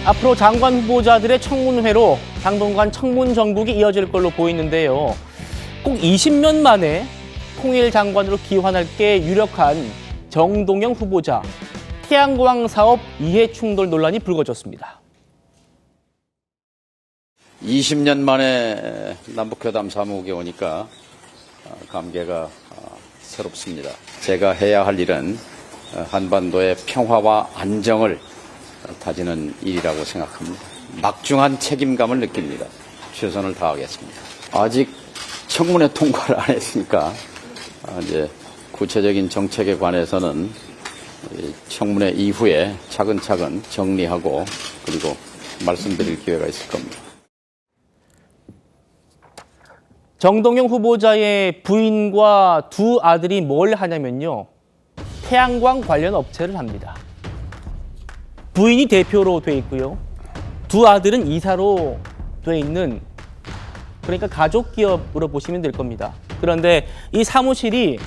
앞으로 장관 후보자들의 청문회로 당분간 청문 정국이 이어질 걸로 보이는데요. 꼭 20년 만에 통일 장관으로 기환할 게 유력한 정동영 후보자. 태양광 사업 이해 충돌 논란이 불거졌습니다. 20년 만에 남북회담 사무국에 오니까 감개가 새롭습니다. 제가 해야 할 일은 한반도의 평화와 안정을 다지는 일이라고 생각합니다. 막중한 책임감을 느낍니다. 최선을 다하겠습니다. 아직 청문회 통과를 안 했으니까 이제 구체적인 정책에 관해서는 청문회 이후에 차근차근 정리하고 그리고 말씀드릴 기회가 있을 겁니다. 정동영 후보자의 부인과 두 아들이 뭘 하냐면요. 태양광 관련 업체를 합니다. 부인이 대표로 돼 있고요. 두 아들은 이사로 돼 있는, 그러니까 가족 기업으로 보시면 될 겁니다. 그런데 이 사무실이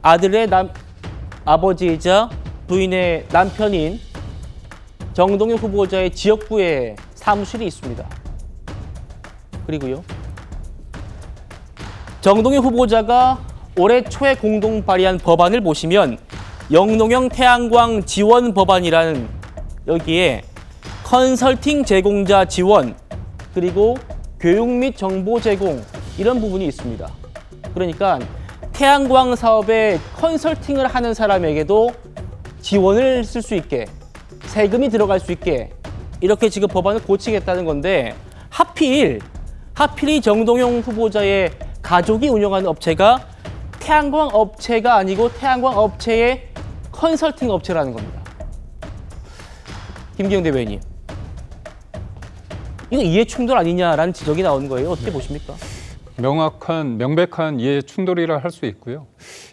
아들의 아버지이자 부인의 남편인 정동영 후보자의 지역구에 사무실이 있습니다. 그리고요. 정동영 후보자가 올해 초에 공동 발의한 법안을 보시면 영농형 태양광 지원 법안이라는, 여기에 컨설팅 제공자 지원 그리고 교육 및 정보 제공 이런 부분이 있습니다. 그러니까 태양광 사업에 컨설팅을 하는 사람에게도 지원을 쓸 수 있게, 세금이 들어갈 수 있게 이렇게 지금 법안을 고치겠다는 건데, 하필이 정동영 후보자의 가족이 운영하는 업체가 태양광 업체가 아니고 태양광 업체의 컨설팅 업체라는 겁니다. 김기영 대변인, 이거 이해 충돌 아니냐라는 지적이 나오는 거예요. 어떻게 보십니까? 명백한 이해 충돌이라 할 수 있고요.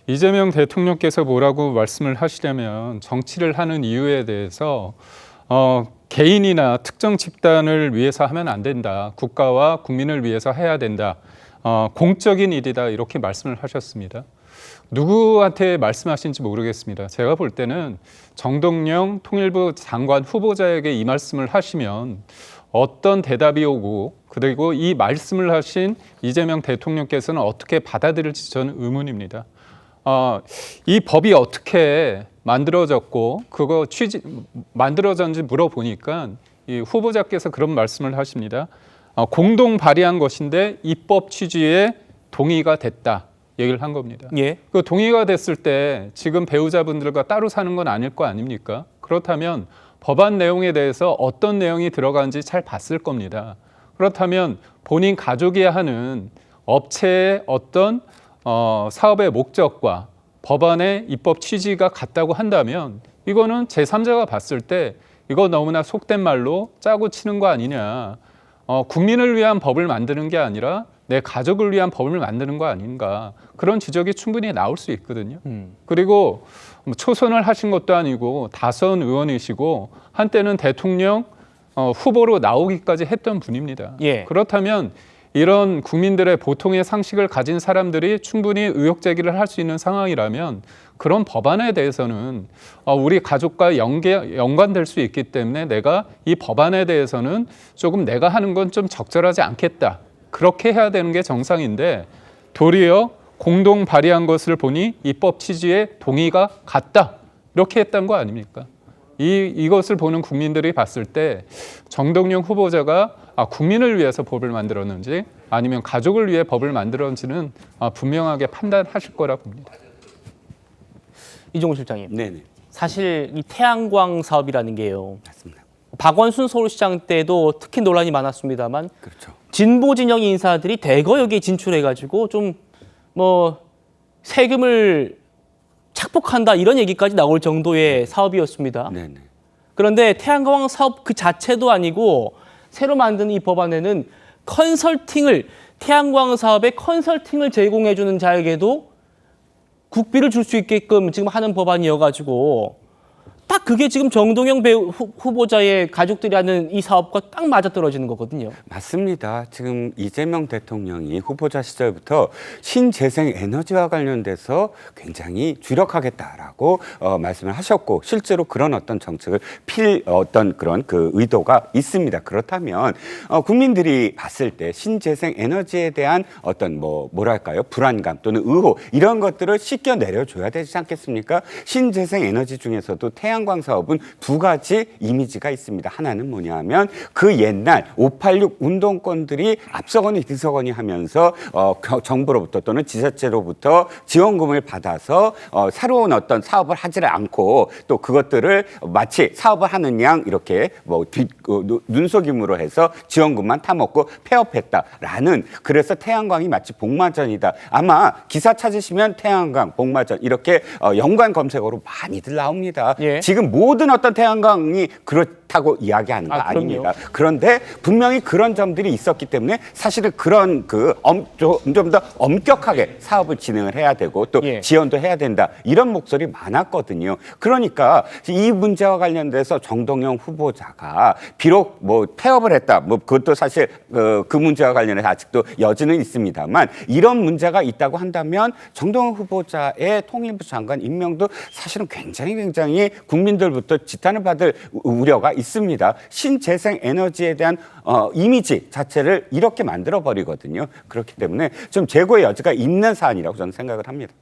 이재명 대통령께서 뭐라고 말씀을 하시려면 정치를 하는 이유에 대해서 개인이나 특정 집단을 위해서 하면 안 된다. 국가와 국민을 위해서 해야 된다. 공적인 일이다. 이렇게 말씀을 하셨습니다. 누구한테 말씀하신지 모르겠습니다. 제가 볼 때는 정동영 통일부 장관 후보자에게 이 말씀을 하시면 어떤 대답이 오고, 그리고 이 말씀을 하신 이재명 대통령께서는 어떻게 받아들일지 저는 의문입니다. 이 법이 어떻게 만들어졌고 그거 만들어졌는지 물어보니까 이 후보자께서 그런 말씀을 하십니다. 공동 발의한 것인데 입법 취지에 동의가 됐다. 얘기를 한 겁니다. 예. 그 동의가 됐을 때 지금 배우자분들과 따로 사는 건 아닐 거 아닙니까? 그렇다면 법안 내용에 대해서 어떤 내용이 들어가는지 잘 봤을 겁니다. 그렇다면 본인 가족이 하는 업체의 어떤 사업의 목적과 법안의 입법 취지가 같다고 한다면 이거는 제3자가 봤을 때 이거 너무나 속된 말로 짜고 치는 거 아니냐. 국민을 위한 법을 만드는 게 아니라 내 가족을 위한 법을 만드는 거 아닌가. 그런 지적이 충분히 나올 수 있거든요. 그리고 초선을 하신 것도 아니고 다선 의원이시고 한때는 대통령 후보로 나오기까지 했던 분입니다. 예. 그렇다면 이런 국민들의 보통의 상식을 가진 사람들이 충분히 의혹 제기를 할 수 있는 상황이라면 그런 법안에 대해서는 우리 가족과 연관될 수 있기 때문에 내가 이 법안에 대해서는 조금 내가 하는 건 좀 적절하지 않겠다. 그렇게 해야 되는 게 정상인데 도리어 공동 발의한 것을 보니 입법 취지에 동의가 같다. 이렇게 했던 거 아닙니까? 이것을 보는 국민들이 봤을 때 정동영 후보자가 국민을 위해서 법을 만들었는지 아니면 가족을 위해 법을 만들었는지는 분명하게 판단하실 거라 봅니다. 이종훈 실장님. 네네. 사실 이 태양광 사업이라는 게요. 맞습니다. 박원순 서울시장 때도 특히 논란이 많았습니다만 그렇죠. 진보 진영 인사들이 대거 여기에 진출해가지고 좀 세금을 착복한다 이런 얘기까지 나올 정도의 사업이었습니다. 네네. 그런데 태양광 사업 그 자체도 아니고 새로 만든 이 법안에는 태양광 사업에 컨설팅을 제공해주는 자에게도 국비를 줄 수 있게끔 지금 하는 법안이어가지고 딱 딱 그게 지금 정동영 배우 후보자의 가족들이 하는 이 사업과 딱 맞아떨어지는 거거든요. 맞습니다. 지금 이재명 대통령이 후보자 시절부터 신재생 에너지와 관련돼서 굉장히 주력하겠다라고 말씀을 하셨고 실제로 그런 어떤 정책을 어떤 그런 그 의도가 있습니다. 그렇다면 국민들이 봤을 때 신재생 에너지에 대한 어떤 뭐랄까요? 불안감 또는 의혹 이런 것들을 씻겨 내려줘야 되지 않겠습니까? 신재생 에너지 중에서도 태양광 사업은 두 가지 이미지가 있습니다. 하나는 뭐냐 하면 그 옛날 586 운동권들이 앞서거니 뒤서거니 하면서 정부로부터 또는 지자체로부터 지원금을 받아서 새로운 어떤 사업을 하지를 않고 또 그것들을 마치 사업을 하는 양 이렇게 눈속임으로 해서 지원금만 타먹고 폐업했다라는 그래서 태양광이 마치 복마전이다. 아마 기사 찾으시면 태양광, 복마전 이렇게 연관 검색어로 많이들 나옵니다. 예. 지금 모든 어떤 태양광이 그렇다고 이야기하는 거 아닙니다. 그런데 분명히 그런 점들이 있었기 때문에 사실은 그런 좀 더 엄격하게 사업을 진행을 해야 되고 또 예. 지원도 해야 된다. 이런 목소리 많았거든요. 그러니까 이 문제와 관련돼서 정동영 후보자가 비록 폐업을 했다. 그것도 사실 그 문제와 관련해서 아직도 여지는 있습니다만 이런 문제가 있다고 한다면 정동영 후보자의 통일부 장관 임명도 사실은 굉장히 국민들부터 지탄을 받을 우려가 있습니다. 신재생 에너지에 대한 이미지 자체를 이렇게 만들어 버리거든요. 그렇기 때문에 좀 재고의 여지가 있는 사안이라고 저는 생각을 합니다.